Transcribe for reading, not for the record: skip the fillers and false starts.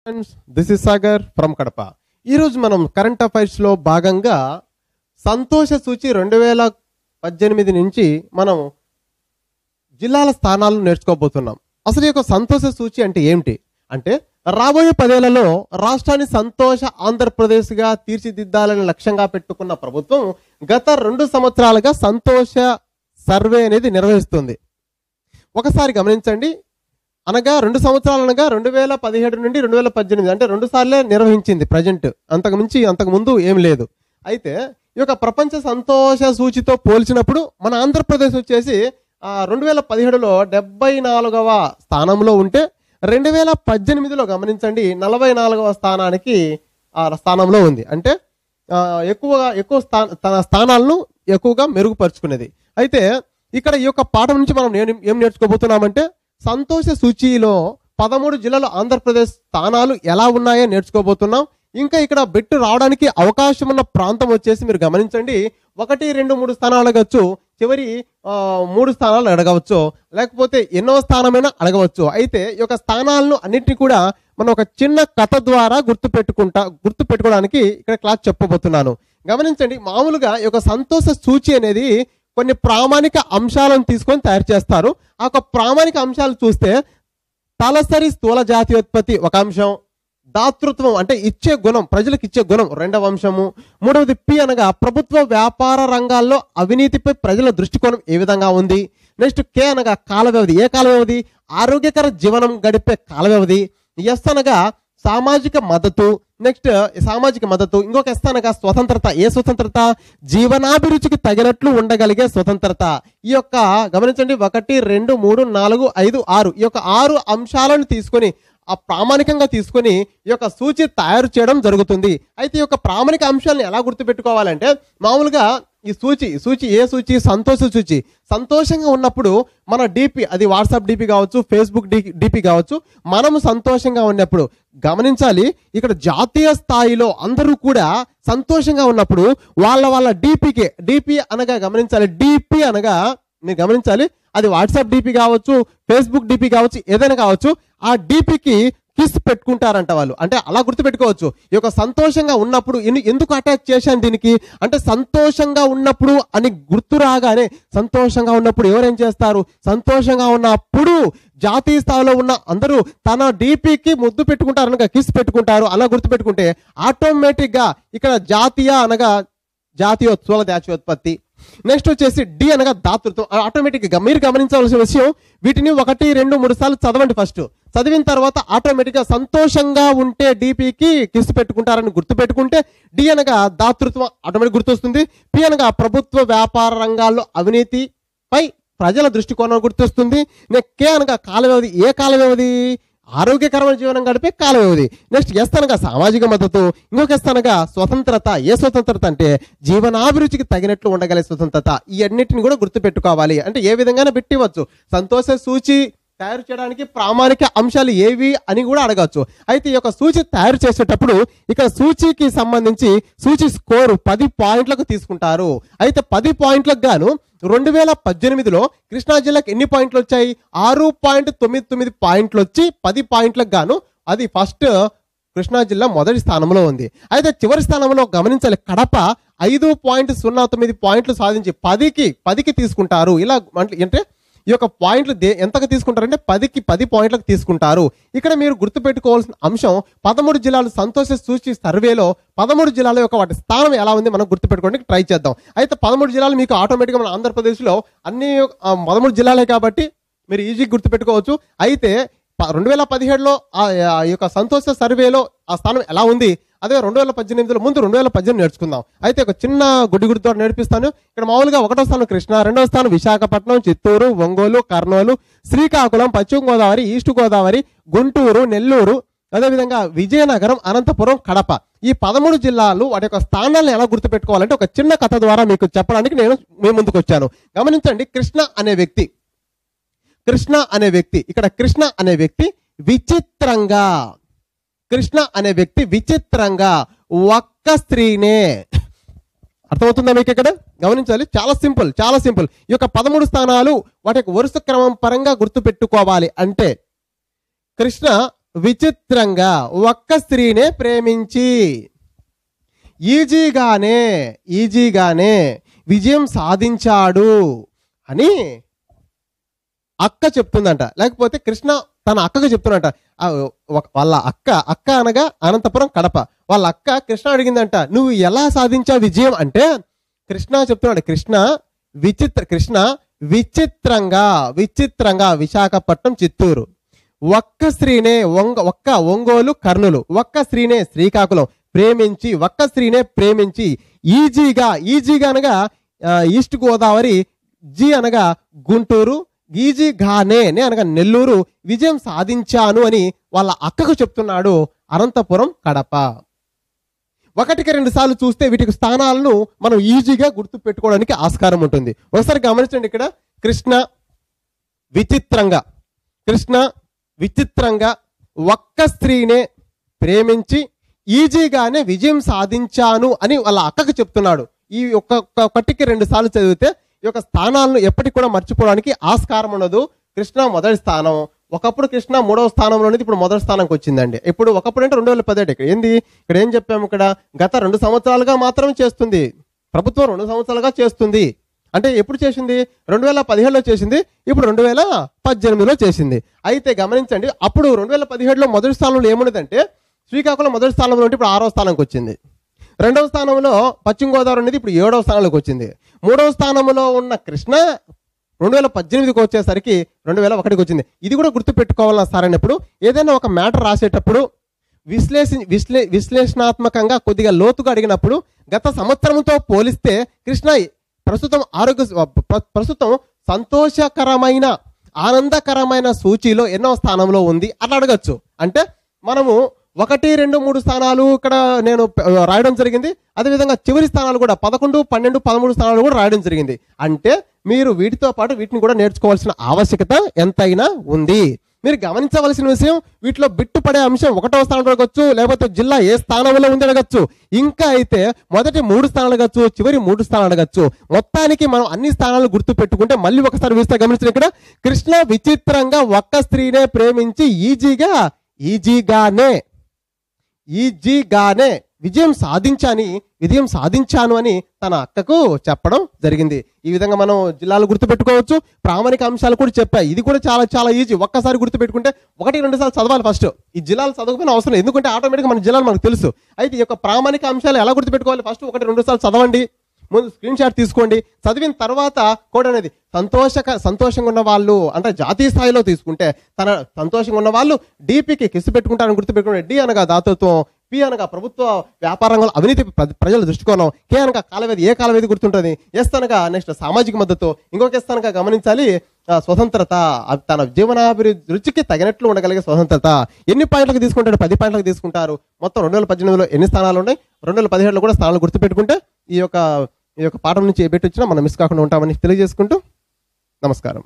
Friends, this is Sagar from Kadapa. ఈరోజు మనం current అఫైర్స్లో భాగంగా సంతోష సూచి 2018 నుంచి మనం జిల్లాల స్థానాలను నేర్చుకోబోతున్నాం. అసలు ఈ యొక్క సంతోష సూచి అంటే ఏమిటి అంటే, రాబోయే 10 ఏళ్లలో రాష్ట్రాన్ని సంతోష ఆంధ్రప్రదేశ్గా తీర్చిదిద్దాలని లక్ష్యంగా పెట్టుకున్న ప్రభుత్వం గత 2 సంవత్సరాలుగా సంతోష సర్వే అనేది నిర్వహిస్తుంది. ఒకసారి గమనించండి, అనగా 2 సంవత్సరాలు అనగా 2017 నుండి 2018 అంటే 2 సార్లే నిర్వహించింది ప్రజెంట్. అంతకు ముందు ఏం లేదు. అయితే ఈ యొక్క ప్రపంచ సంతోష సూచితో పోల్చినప్పుడు మన ఆంధ్రప్రదేశ్ వచ్చేసి 2017లో 74వ స్థానంలో ఉంటే 2018లో గమనించండి 44వ స్థానంలో ఉంది. అంటే ఎక్కువ స్థానాలను ఎక్కువగా మెరుగుపరుచుకునేది. అయితే ఇక్కడ ఈ యొక్క పాఠం నుంచి మనం ఏం నేర్చుకోబోతున్నామంటే, సంతోష సూచీలో 13 జిల్లాలు ఆంధ్రప్రదేశ్ స్థానాలు ఎలా ఉన్నాయో నేర్చుకోబోతున్నాం. ఇంకా ఇక్కడ బెట్టు రావడానికి అవకాశం ఉన్న ప్రాంతం వచ్చేసి మీరు గమనించండి, 1, 2, 3 స్థానాలు అడగచ్చు, చివరి 3 స్థానాలు అడగవచ్చు, లేకపోతే ఎన్నో స్థానమైనా అడగవచ్చు. అయితే ఈ యొక్క స్థానాలను అన్నింటినీ కూడా మనం ఒక చిన్న కథ ద్వారా గుర్తుపెట్టుకోవడానికి ఇక్కడ క్లాస్ చెప్పబోతున్నాను. గమనించండి, మామూలుగా ఈ యొక్క సంతోష సూచి అనేది కొన్ని ప్రామాణిక అంశాలను తీసుకొని తయారు చేస్తారు. ఆ యొక్క ప్రామాణిక అంశాలు చూస్తే తలసరి స్థూల జాతీయోత్పత్తి ఒక అంశం, దాతృత్వం అంటే ఇచ్చే గుణం, ప్రజలకు ఇచ్చే గుణం 2వ అంశము, 3వది పి అనగా ప్రభుత్వ వ్యాపార రంగాల్లో అవినీతిపై ప్రజల దృష్టికోణం ఏ విధంగా ఉంది. నెక్స్ట్ కే అనగా కాల వ్యవధి, ఏ కాల వ్యవధి, ఆరోగ్యకర జీవనం గడిపే కాల వ్యవధి. ఎస్ అనగా సామాజిక మద్దతు, నెక్స్ట్ సామాజిక మద్దతు. ఇంకొక ఎస్ అనగా స్వతంత్రత, ఏ స్వతంత్రత, జీవనాభిరుచికి తగినట్లు ఉండగలిగే స్వతంత్రత. ఈ యొక్క గమనించండి 1, 2, 3, 4, 5, 6 ఈ యొక్క 6 అంశాలను తీసుకొని ప్రామాణికంగా తీసుకొని ఈ యొక్క సూచి తయారు చేయడం జరుగుతుంది. అయితే ఈ యొక్క ప్రామాణిక అంశాలను ఎలా గుర్తుపెట్టుకోవాలంటే, మామూలుగా ఈ సూచి ఏ సూచి, సంతోష సూచి. సంతోషంగా ఉన్నప్పుడు మన డిపి, అది వాట్సాప్ డిపి కావచ్చు, ఫేస్బుక్ డిపి కావచ్చు, మనము సంతోషంగా ఉన్నప్పుడు గమనించాలి, ఇక్కడ జాతీయ స్థాయిలో అందరూ కూడా సంతోషంగా ఉన్నప్పుడు వాళ్ళ డిపి అనగా గమనించాలి, డిపి అనగా మీరు గమనించాలి, అది వాట్సాప్ డిపి కావచ్చు, ఫేస్బుక్ డిపి కావచ్చు, ఏదైనా కావచ్చు, ఆ డిపికి కిస్ పెట్టుకుంటారంట వాళ్ళు. అంటే అలా గుర్తుపెట్టుకోవచ్చు. ఈ యొక్క సంతోషంగా ఉన్నప్పుడు ఎందుకు అటాచ్ చేశాను దీనికి అంటే, సంతోషంగా ఉన్నప్పుడు అని గుర్తు రాగానే సంతోషంగా ఉన్నప్పుడు ఎవరేం చేస్తారు, సంతోషంగా ఉన్నప్పుడు జాతీయ స్థాయిలో ఉన్న అందరూ తన డిపికి ముద్దు పెట్టుకుంటారు అనగా కిస్ పెట్టుకుంటారు. అలా గుర్తుపెట్టుకుంటే ఆటోమేటిక్గా ఇక్కడ జాతీయ అనగా స్థూల జాతీయోత్పత్తి. నెక్స్ట్ వచ్చేసి డి అనగా దాతృత్వం. ఆటోమేటిక్గా మీరు గమనించవలసిన విషయం, వీటిని 1, 2, 3 సార్లు చదవండి. ఫస్ట్ చదివిన తర్వాత ఆటోమేటిక్గా సంతోషంగా ఉంటే డిపికి కిస్ పెట్టుకుంటారని గుర్తుపెట్టుకుంటే డి అనగా దాతృత్వం ఆటోమేటిక్ గుర్తొస్తుంది. పి అనగా ప్రభుత్వ వ్యాపార రంగాల్లో అవినీతిపై ప్రజల దృష్టికోణం గుర్తొస్తుంది. కే అనగా కాల వ్యవధి, ఏ కాల వ్యవధి, ఆరోగ్యకరమైన జీవనం గడిపే కాల వ్యవధి. నెక్స్ట్ ఎస్ అనగా సామాజిక మద్దతు, ఇంకొక ఎస్ అనగా స్వతంత్రత, ఏ స్వతంత్రత అంటే జీవనాభిరుచికి తగినట్లు ఉండగలిగే స్వతంత్రత. ఈ అన్నిటిని కూడా గుర్తుపెట్టుకోవాలి. అంటే ఏ విధంగానే పెట్టివచ్చు. సంతోష సూచి తయారు చేయడానికి ప్రామాణిక అంశాలు ఏవి అని కూడా అడగచ్చు. అయితే ఈ యొక్క సూచి తయారు చేసేటప్పుడు ఇక్కడ సూచికి సంబంధించి సూచి స్కోరు 10 పాయింట్లకు తీసుకుంటారు. అయితే 10 పాయింట్లకు గాను 2018లో కృష్ణా జిల్లాకు ఎన్ని పాయింట్లు వచ్చాయి, 6.99 పాయింట్లు వచ్చి 10 పాయింట్లకు గాను అది ఫస్ట్ కృష్ణా జిల్లా మొదటి స్థానంలో ఉంది. అయితే చివరి స్థానంలో గమనించాలి, కడప 5.09 పాయింట్లు సాధించి 10కి తీసుకుంటారు. ఇలా అంటే ఈ యొక్క పాయింట్లు ఎంతగా తీసుకుంటారంటే 10 పాయింట్లకు తీసుకుంటారు. ఇక్కడ మీరు గుర్తుపెట్టుకోవాల్సిన అంశం, 13 జిల్లాలు సంతోష సూచి సర్వేలో 13 జిల్లాల యొక్క వాటి స్థానం ఎలా ఉంది మనం గుర్తుపెట్టుకోవడానికి ట్రై చేద్దాం. అయితే 13 జిల్లాలు మీకు ఆటోమేటిక్గా మన ఆంధ్రప్రదేశ్లో అన్ని 13 జిల్లాలే కాబట్టి మీరు ఈజీగా గుర్తుపెట్టుకోవచ్చు. అయితే 2017లో ఈ యొక్క సంతోష సర్వేలో ఆ స్థానం ఎలా ఉంది, అదే 2018లో ముందు 2018 నేర్చుకుందాం. అయితే ఒక చిన్న గుడ్డితో నేర్పిస్తాను. ఇక్కడ మామూలుగా 1వ స్థానం కృష్ణా, 2వ స్థానం విశాఖపట్నం, చిత్తూరు, ఒంగోలు, కర్నూలు, శ్రీకాకుళం, పశ్చిమ గోదావరి, ఈస్ట్ గోదావరి, గుంటూరు, నెల్లూరు, అదేవిధంగా విజయనగరం, అనంతపురం, కడప. ఈ 13 జిల్లాలు వాటి యొక్క స్థానాలను ఎలా గుర్తుపెట్టుకోవాలంటే ఒక చిన్న కథ ద్వారా మీకు చెప్పడానికి నేను మీ ముందుకు వచ్చాను. గమనించండి, కృష్ణ అనే వ్యక్తి ఇక్కడ కృష్ణ అనే వ్యక్తి విచిత్రంగా ఒక్క స్త్రీనే. అర్థమవుతుందా మీకు? ఇక్కడ గమనించాలి, చాలా సింపుల్. ఈ యొక్క 13 స్థానాలు వాటి యొక్క వరుస క్రమం పరంగా గుర్తుపెట్టుకోవాలి. అంటే కృష్ణ విచిత్రంగా ఒక్క స్త్రీనే ప్రేమించి ఈజీగానే విజయం సాధించాడు అని అక్క చెప్తుందంట. లేకపోతే కృష్ణ తన అక్కకు చెప్తున్నట. వాళ్ళ అక్క అనగా అనంతపురం కడప. వాళ్ళ అక్క కృష్ణ అడిగిందంట, నువ్వు ఎలా సాధించావు విజయం అంటే కృష్ణ చెప్తున్నాడు, కృష్ణ విచిత్రంగా విశాఖపట్నం చిత్తూరు, ఒక్క స్త్రీనే ఒంగోలు కర్నూలు, ఒక్క స్త్రీనే శ్రీకాకుళం ప్రేమించి ఈజీగా అనగా ఈస్ట్ గోదావరి, జీ అనగా గుంటూరు, ఈజీగానే అనగా నెల్లూరు విజయం సాధించాను అని వాళ్ళ అక్కకు చెప్తున్నాడు అనంతపురం కడప. ఒకటికి రెండు సార్లు చూస్తే వీటికి స్థానాలను మనం ఈజీగా గుర్తు పెట్టుకోవడానికి ఆస్కారం ఉంటుంది. ఒకసారి గమనించండి, ఇక్కడ కృష్ణ విచిత్రంగా ఒక్క స్త్రీనే ప్రేమించి ఈజీగానే విజయం సాధించాను అని వాళ్ళ అక్కకు చెప్తున్నాడు. ఈ ఒకటికి రెండు సార్లు చదివితే ఈ యొక్క స్థానాలను ఎప్పటికి కూడా మర్చిపోవడానికి ఆస్కారం ఉండదు. కృష్ణ మొదటి స్థానం, ఒకప్పుడు కృష్ణ మూడవ స్థానంలో అనేది ఇప్పుడు మొదటి స్థానానికి వచ్చిందండి. ఇప్పుడు ఒకప్పుడు అంటే 2017. ఇక్కడ ఏం చెప్పాము, ఇక్కడ గత 2 సంవత్సరాలుగా మాత్రమే చేస్తుంది ప్రభుత్వం, 2 సంవత్సరాలుగా చేస్తుంది. అంటే ఎప్పుడు చేసింది? 2017లో చేసింది, ఇప్పుడు 2018లో చేసింది. అయితే గమనించండి, అప్పుడు 2017లో మొదటి స్థానంలో ఏమున్నదంటే శ్రీకాకుళం మొదటి స్థానంలో ఉంటే ఇప్పుడు 6వ స్థానానికి వచ్చింది. 2వ స్థానంలో పశ్చిమ గోదావరి అనేది ఇప్పుడు 7వ స్థానంలోకి వచ్చింది. 3వ స్థానంలో ఉన్న కృష్ణ 2018కి వచ్చేసరికి 2001కి వచ్చింది. ఇది కూడా గుర్తు పెట్టుకోవాలన్నా సారైనప్పుడు ఏదైనా ఒక మ్యాటర్ రాసేటప్పుడు విశ్లేషణాత్మకంగా కొద్దిగా లోతుగా అడిగినప్పుడు గత సంవత్సరంతో పోలిస్తే కృష్ణ ప్రస్తుతం సంతోషకరమైన ఆనందకరమైన సూచీలో ఎన్నో స్థానంలో ఉంది అట్లా అడగచ్చు. అంటే మనము 1, 2, 3 స్థానాలు ఇక్కడ నేను రాయడం జరిగింది. అదేవిధంగా చివరి స్థానాలు కూడా 11, 12, 13 స్థానాలు కూడా రాయడం జరిగింది. అంటే మీరు వీటితో పాటు వీటిని కూడా నేర్చుకోవాల్సిన ఆవశ్యకత ఎంతైనా ఉంది. మీరు గమనించవలసిన విషయం, వీటిలో బిట్టు పడే అంశం 1వ స్థానంలో అడగచ్చు, లేకపోతే జిల్లా ఏ స్థానంలో ఉంది అడగచ్చు, ఇంకా అయితే మొదటి 3 స్థానాలు అడగచ్చు, చివరి 3 స్థానాలు అడగచ్చు. మొత్తానికి మనం అన్ని స్థానాలు గుర్తు పెట్టుకుంటే మళ్ళీ ఒకసారి చూస్తే గమనించిన ఇక్కడ కృష్ణ విచిత్రంగా ఒక్క స్త్రీనే ప్రేమించి ఈజీగానే విజయం సాధించాను అని తన అక్కకు చెప్పడం జరిగింది. ఈ విధంగా మనం జిల్లాలు గుర్తుపెట్టుకోవచ్చు. ప్రామాణిక అంశాలు కూడా చెప్పాయి. ఇది కూడా చాలా చాలా ఈజీ. ఒక్కసారి గుర్తుపెట్టుకుంటే 1, 2 సార్లు చదవాలి. ఫస్ట్ ఈ జిల్లాలు చదవకపోయినా అవసరం, ఎందుకంటే ఆటోమేటిక్గా మన జిల్లాలు మనకు తెలుసు. అయితే ఈ యొక్క ప్రామాణిక అంశాలు ఎలా గుర్తుపెట్టుకోవాలి? ఫస్ట్ 1, 2 సార్లు చదవండి, ముందు స్క్రీన్ షాట్ తీసుకోండి. చదివిన తర్వాత కోడ్ అనేది సంతోషంగా ఉన్న వాళ్ళు అంటే జాతీయ స్థాయిలో తీసుకుంటే తన సంతోషంగా ఉన్న వాళ్ళు డిపికి కిస్సు పెట్టుకుంటారని గుర్తుపెట్టుకుంటే, డి అనగా దాతృత్వం, పి అనగా ప్రభుత్వ వ్యాపార రంగంలో అవినీతి ప్రజల దృష్టికోణం, కే అనగా కాలవేది, ఏ కాలవేది గుర్తుంటుంది, ఎస్ అనగా నెక్స్ట్ సామాజిక మద్దతు, ఇంకొక ఎస్ అనగా గమనించాలి స్వతంత్రత, తన జీవనాభివృద్ధి రుచికి తగినట్లు ఉండగలిగే స్వతంత్రత. ఎన్ని పాయింట్లకు తీసుకుంటారు? 10 పాయింట్లకు తీసుకుంటారు. మొత్తం 2018లో ఎన్ని స్థానాలు ఉన్నాయి, 2017లో కూడా స్థానాలు గుర్తుపెట్టుకుంటే ఈ యొక్క పాఠం నుంచి ఏ బిట్ వచ్చినా మనం మిస్ కాకుండా ఉంటామని తెలియజేసుకుంటూ నమస్కారం.